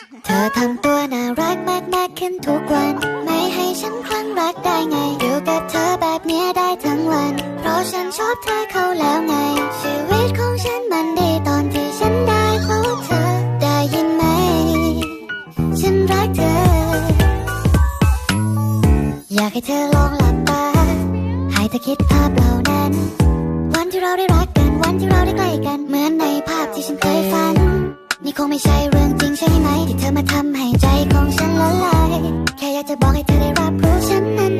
เธอทำตัวน่ารักมากขึ้นทุกวันไม่ให้ฉันคลั่งรักได้ไงอยู่กับเธอแบบเนี้ยได้ทั้งวันเพราะฉันชอบเธอเขาแล้วไงชีวิตของฉันมันดีตอนที่ฉันได้พบเธอได้ยินไหมฉันรักเธออยากให้เธอลองหลับตาให้เธอคิดภาพเหล่านั้นวันที่เราได้รักกันวันที่เราได้ใกล้กันเหมือนในภาพที่ฉันเคยฝันนี่คงไม่ใช่เรื่องจริงใช่ไหมที่เธอมาทำให้ใจของฉันละลายแค่อยากจะบอกให้เธอได้รับรู้ฉันนั้น